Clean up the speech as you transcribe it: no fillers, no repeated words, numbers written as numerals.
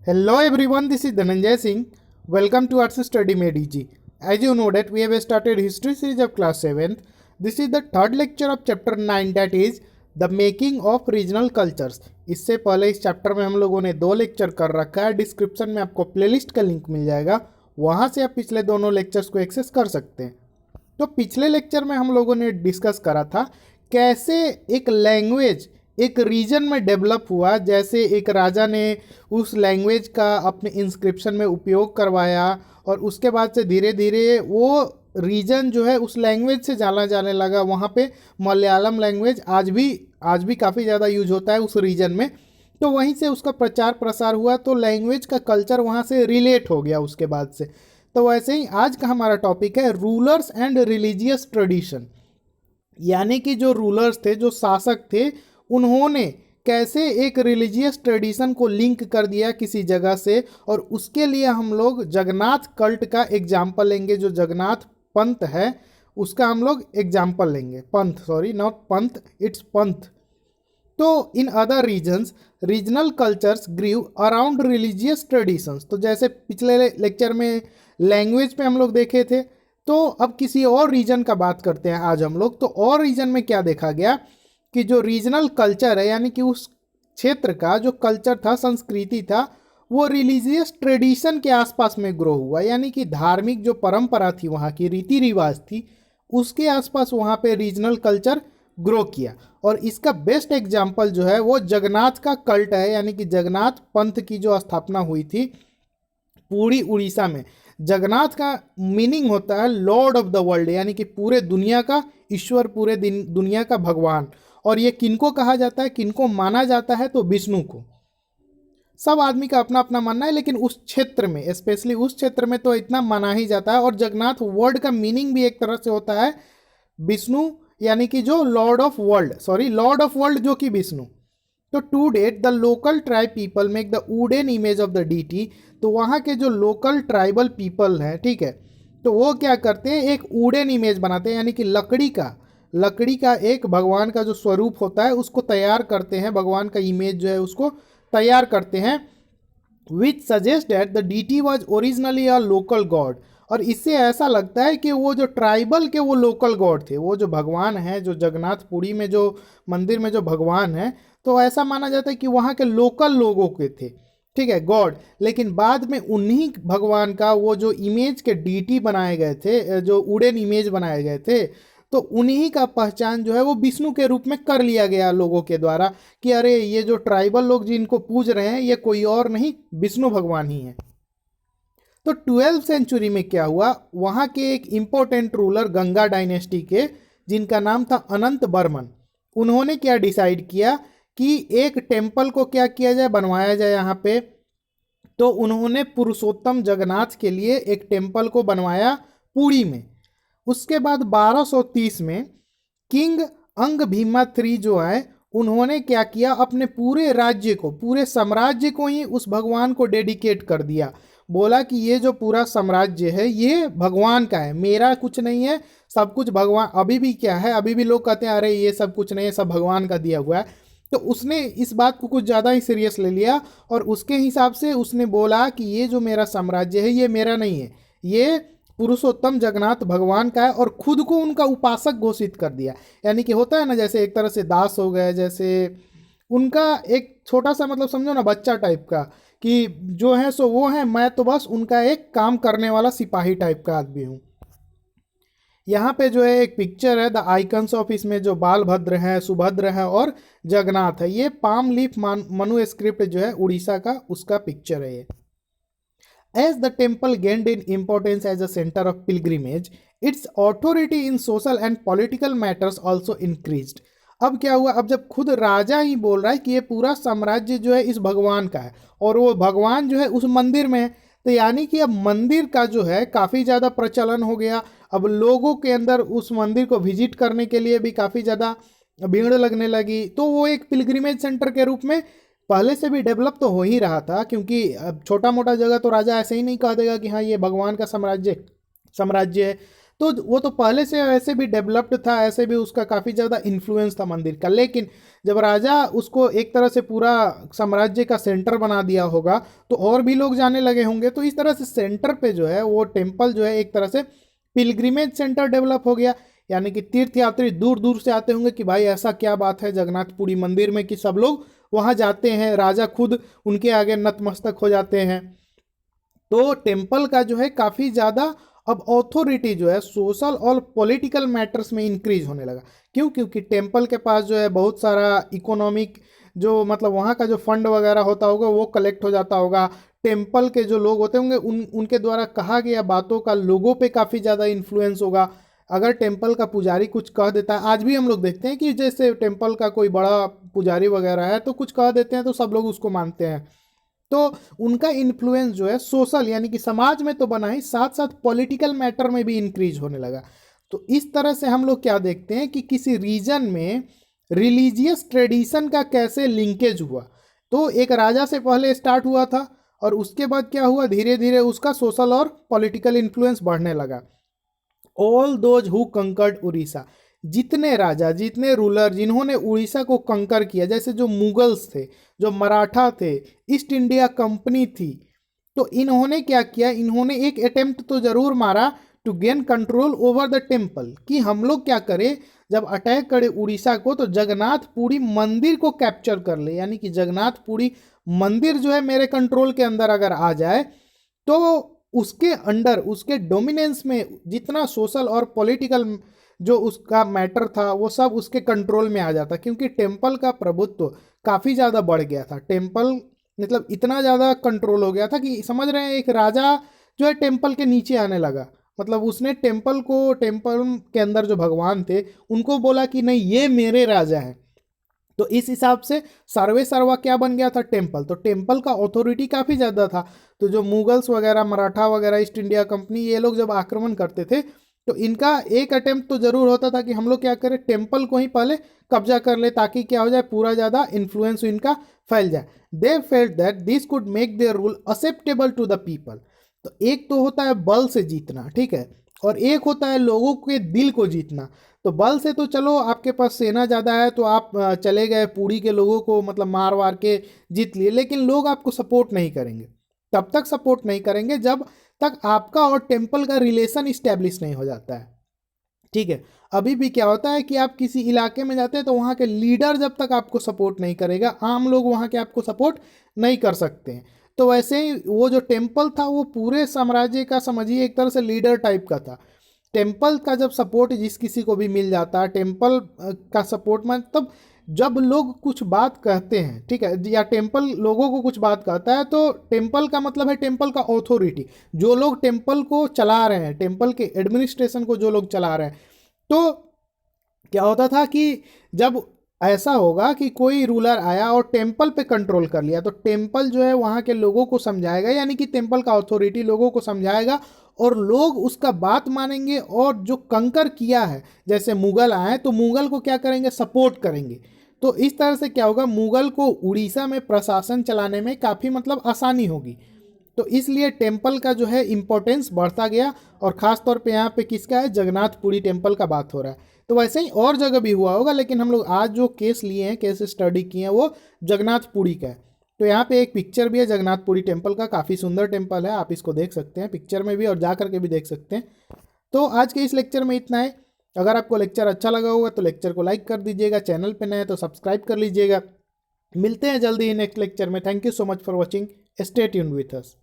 Hello everyone, this is Dhananjay Singh. Welcome to Arts Study Made Easy. As you know that we have started history series of class 7th. This is the third lecture of chapter 9, that is the making of regional cultures. इससे पहले इस chapter में हम लोगों ने 2 lecture कर रखा है. डिस्क्रिप्शन में आपको प्लेलिस्ट का लिंक मिल जाएगा, वहाँ से आप पिछले दोनों लेक्चर्स को एक्सेस कर सकते हैं. तो पिछले लेक्चर में हम लोगों ने डिस्कस करा था कैसे एक लैंग्वेज एक रीजन में डेवलप हुआ. जैसे एक राजा ने उस लैंग्वेज का अपने इंस्क्रिप्शन में उपयोग करवाया और उसके बाद से धीरे धीरे वो रीजन जो है उस लैंग्वेज से जाना जाने लगा. वहाँ पे मलयालम लैंग्वेज आज भी काफ़ी ज़्यादा यूज होता है उस रीजन में. तो वहीं से उसका प्रचार प्रसार हुआ, तो लैंग्वेज का कल्चर वहाँ से रिलेट हो गया उसके बाद से. तो वैसे ही आज का हमारा टॉपिक है रूलर्स एंड रिलीजियस ट्रेडिशन. यानी कि जो रूलर्स थे, जो शासक थे, उन्होंने कैसे एक रिलीजियस ट्रेडिशन को लिंक कर दिया किसी जगह से. और उसके लिए हम लोग जगन्नाथ कल्ट का एग्जाम्पल लेंगे. जो जगन्नाथ पंथ है उसका हम लोग एग्जाम्पल लेंगे. पंथ, सॉरी, नॉट पंथ, इट्स पंथ. तो in other reasons regional cultures grew around religious traditions. तो जैसे पिछले लेक्चर में लैंग्वेज पे हम लोग देखे थे, तो अब किसी और रीजन का बात करते हैं आज हम लोग. तो और रीजन में क्या देखा गया कि जो रीजनल कल्चर है, यानी कि उस क्षेत्र का जो कल्चर था, संस्कृति था, वो रिलीजियस ट्रेडिशन के आसपास में ग्रो हुआ. यानी कि धार्मिक जो परंपरा थी, वहाँ की रीति रिवाज थी, उसके आसपास वहाँ पे रीजनल कल्चर ग्रो किया. और इसका बेस्ट एग्जाम्पल जो है वो जगन्नाथ का कल्ट है. यानी कि जगन्नाथ पंथ की जो स्थापना हुई थी पूरी उड़ीसा में. जगन्नाथ का मीनिंग होता है लॉर्ड ऑफ द वर्ल्ड, यानी कि पूरे दुनिया का ईश्वर, पूरे दुनिया का भगवान. और ये किनको कहा जाता है, किनको माना जाता है, तो विष्णु को. सब आदमी का अपना अपना मानना है, लेकिन उस क्षेत्र में, स्पेशली उस क्षेत्र में तो इतना माना ही जाता है. और जगन्नाथ वर्ड का मीनिंग भी एक तरह से होता है विष्णु, यानी कि जो लॉर्ड ऑफ वर्ल्ड जो कि विष्णु. तो to date the local tribe people make the wooden image of the deity. तो वहाँ के जो लोकल ट्राइबल पीपल हैं, ठीक है, तो वो क्या करते हैं, एक वुडन इमेज बनाते हैं. यानी कि लकड़ी का एक भगवान का जो स्वरूप होता है उसको तैयार करते हैं, भगवान का इमेज जो है उसको तैयार करते हैं. Which suggest that the deity was originally a local god. और इससे ऐसा लगता है कि वो जो ट्राइबल के वो लोकल गॉड थे, वो जो भगवान हैं, जो जगन्नाथपुरी में जो मंदिर में जो भगवान है, तो ऐसा माना जाता है कि वहाँ के लोकल लोगों के थे, ठीक है, गॉड. लेकिन बाद में उन्हीं भगवान का वो जो इमेज के डीटी बनाए गए थे, जो वुडन इमेज बनाए गए थे, तो उन्हीं का पहचान जो है वो विष्णु के रूप में कर लिया गया लोगों के द्वारा कि अरे ये जो ट्राइबल लोग जिनको पूज रहे हैं ये कोई और नहीं, विष्णु भगवान ही है. तो 12वीं सेंचुरी में क्या हुआ, वहाँ के एक इम्पोर्टेंट रूलर गंगा डायनेस्टी के, जिनका नाम था अनंत बर्मन, उन्होंने क्या डिसाइड किया कि एक टेम्पल को क्या किया जाए, बनवाया जाए यहाँ पे. तो उन्होंने पुरुषोत्तम जगन्नाथ के लिए एक टेम्पल को बनवाया पुरी में. उसके बाद 1230 में किंग अंग भीमा III जो है, उन्होंने क्या किया, अपने पूरे राज्य को, पूरे साम्राज्य को ही उस भगवान को डेडिकेट कर दिया. बोला कि ये जो पूरा साम्राज्य है ये भगवान का है, मेरा कुछ नहीं है, सब कुछ भगवान. अभी भी क्या है, अभी भी लोग कहते हैं अरे ये सब कुछ नहीं है, सब भगवान का दिया हुआ है. तो उसने इस बात को कुछ ज़्यादा ही सीरियस ले लिया और उसके हिसाब से उसने बोला कि ये जो मेरा साम्राज्य है ये मेरा नहीं है, ये पुरुषोत्तम जगन्नाथ भगवान का है. और खुद को उनका उपासक घोषित कर दिया. यानी कि होता है ना, जैसे एक तरह से दास हो गए, जैसे उनका एक छोटा सा, मतलब समझो ना, बच्चा टाइप का, कि जो है सो वो है, मैं तो बस उनका एक काम करने वाला सिपाही टाइप का आदमी हूँ. यहाँ पे जो है एक पिक्चर है, द आइकन्स ऑफ, इसमें जो बालभद्र है, सुभद्र है और जगन्नाथ है. ये पाम लीफ मनुस्क्रिप्ट जो है उड़ीसा का, उसका पिक्चर है ये. As the temple gained in importance as a center of pilgrimage, its authority in social and political matters also increased. अब क्या हुआ, अब जब खुद राजा ही बोल रहा है कि ये पूरा साम्राज्य जो है इस भगवान का है और वो भगवान जो है उस मंदिर में है, तो यानी कि अब मंदिर का जो है काफ़ी ज़्यादा प्रचलन हो गया. अब लोगों के अंदर उस मंदिर को विजिट करने के लिए भी काफ़ी ज़्यादा भीड़ लगने लगी. तो वो एक पिलग्रिमेज सेंटर के रूप में पहले से भी डेवलप तो हो ही रहा था, क्योंकि छोटा मोटा जगह तो राजा ऐसे ही नहीं कह देगा कि हाँ ये भगवान का साम्राज्य है. तो वो तो पहले से ऐसे भी डेवलप्ड था, ऐसे भी उसका काफ़ी ज़्यादा इन्फ्लुएंस था मंदिर का, लेकिन जब राजा उसको एक तरह से पूरा साम्राज्य का सेंटर बना दिया होगा तो और भी लोग जाने लगे होंगे। तो इस तरह से सेंटर पे जो है वो टेम्पल जो है एक तरह से पिलग्रिमेज सेंटर डेवलप हो गया, यानी कि तीर्थयात्री दूर दूर से आते होंगे कि भाई ऐसा क्या बात है जगन्नाथपुरी मंदिर में कि सब लोग वहाँ जाते हैं, राजा खुद उनके आगे नतमस्तक हो जाते हैं। तो टेम्पल का जो है काफ़ी ज़्यादा अब ऑथोरिटी जो है सोशल और पॉलिटिकल मैटर्स में इंक्रीज होने लगा। क्यों? क्योंकि टेम्पल के पास जो है बहुत सारा इकोनॉमिक जो मतलब वहाँ का जो फंड वगैरह होता होगा वो कलेक्ट हो जाता होगा। टेम्पल के जो लोग होते होंगे उनके द्वारा कहा गया बातों का लोगों पे काफ़ी ज़्यादा इन्फ्लुएंस होगा। अगर टेम्पल का पुजारी कुछ कह देता है, आज भी हम लोग देखते हैं कि जैसे टेम्पल का कोई बड़ा पुजारी वगैरह है तो कुछ कह देते हैं तो सब लोग उसको मानते हैं। तो उनका इन्फ्लुएंस जो है सोशल यानी कि समाज में तो बना ही, साथ साथ पॉलिटिकल मैटर में भी इंक्रीज होने लगा। तो इस तरह से हम लोग क्या देखते हैं कि किसी रीजन में रिलीजियस ट्रेडिशन का कैसे लिंकेज हुआ। तो एक राजा से पहले स्टार्ट हुआ था और उसके बाद क्या हुआ, धीरे धीरे उसका सोशल और पॉलिटिकल इन्फ्लुएंस बढ़ने लगा। All those who conquered Orissa, जितने राजा जितने रूलर जिन्होंने उड़ीसा को कंकर किया, जैसे जो मुगल्स थे, जो मराठा थे, ईस्ट इंडिया कंपनी थी, तो इन्होंने क्या किया, इन्होंने एक अटेम्प्ट तो जरूर मारा to gain control over the temple, कि हम लोग क्या करें, जब अटैक करे उड़ीसा को तो जगन्नाथपुरी मंदिर को कैप्चर कर ले, यानी कि जगन्नाथपुरी मंदिर जो है मेरे कंट्रोल के अंदर अगर आ जाए तो उसके अंडर उसके डोमिनेंस में जितना सोशल और पॉलिटिकल जो उसका मैटर था वो सब उसके कंट्रोल में आ जाता, क्योंकि टेम्पल का प्रभुत्व काफ़ी ज़्यादा बढ़ गया था। टेम्पल मतलब इतना ज़्यादा कंट्रोल हो गया था कि समझ रहे हैं एक राजा जो है टेम्पल के नीचे आने लगा। मतलब उसने टेम्पल को, टेम्पल के अंदर जो भगवान थे उनको बोला कि नहीं ये मेरे राजा हैं। तो इस हिसाब से सर्वे सर्वा क्या बन गया था, टेम्पल। तो टेम्पल का अथॉरिटी काफ़ी ज़्यादा था। तो जो मुगल्स वगैरह, मराठा वगैरह, ईस्ट इंडिया कंपनी, ये लोग जब आक्रमण करते थे तो इनका एक अटेम्प्ट तो जरूर होता था कि हम लोग क्या करें, टेम्पल को ही पहले कब्जा कर ले, ताकि क्या हो जाए, पूरा ज़्यादा इन्फ्लुएंस इनका फैल जाए। They felt that this could make their rule acceptable to the people. तो एक तो होता है बल से जीतना, ठीक है, और एक होता है लोगों के दिल को जीतना। तो बल से तो चलो आपके पास सेना ज़्यादा है तो आप चले गए, पूरी के लोगों को मतलब मार वार के जीत लिए, लेकिन लोग आपको सपोर्ट नहीं करेंगे। तब तक सपोर्ट नहीं करेंगे जब तक आपका और टेम्पल का रिलेशन इस्टेब्लिश नहीं हो जाता है, ठीक है। अभी भी क्या होता है कि आप किसी इलाके में जाते हैं तो वहाँ के लीडर जब तक आपको सपोर्ट नहीं करेगा, आम लोग वहाँ के आपको सपोर्ट नहीं कर सकते हैं। तो वैसे ही वो जो टेम्पल था वो पूरे साम्राज्य का समझिए एक तरह से लीडर टाइप का था। टेम्पल का जब सपोर्ट जिस किसी को भी मिल जाता है, टेम्पल का सपोर्ट मतलब जब लोग कुछ बात कहते हैं, ठीक है, या टेम्पल लोगों को कुछ बात कहता है, तो टेम्पल का मतलब है टेम्पल का ऑथोरिटी, जो लोग टेम्पल को चला रहे हैं, टेम्पल के एडमिनिस्ट्रेशन को जो लोग चला रहे हैं। तो क्या होता था कि जब ऐसा होगा कि कोई रूलर आया और टेम्पल पे कंट्रोल कर लिया, तो टेम्पल जो है वहाँ के लोगों को समझाएगा, यानी कि टेम्पल का अथॉरिटी लोगों को समझाएगा और लोग उसका बात मानेंगे। और जो कंकर किया है, जैसे मुगल आए तो मुगल को क्या करेंगे, सपोर्ट करेंगे। तो इस तरह से क्या होगा, मुगल को उड़ीसा में प्रशासन चलाने में काफ़ी मतलब आसानी होगी। तो इसलिए टेम्पल का जो है इम्पोर्टेंस बढ़ता गया, और ख़ास तौर पे यहाँ पे किसका है, जगन्नाथपुरी टेम्पल का बात हो रहा है। तो वैसे ही और जगह भी हुआ होगा, लेकिन हम लोग आज जो केस लिए हैं, केस स्टडी किए हैं, वो जगन्नाथपुरी का है। तो यहाँ पे एक पिक्चर भी है जगन्नाथपुरी टेम्पल का, काफ़ी सुंदर टेम्पल है, आप इसको देख सकते हैं पिक्चर में भी और जा करके भी देख सकते हैं। तो आज के इस लेक्चर में इतना है। अगर आपको लेक्चर अच्छा लगा होगा तो लेक्चर को लाइक कर दीजिएगा, चैनल पे नए हैं तो सब्सक्राइब कर लीजिएगा। मिलते हैं जल्दी ही नेक्स्ट लेक्चर में। Thank you so much for watching, stay tuned with us.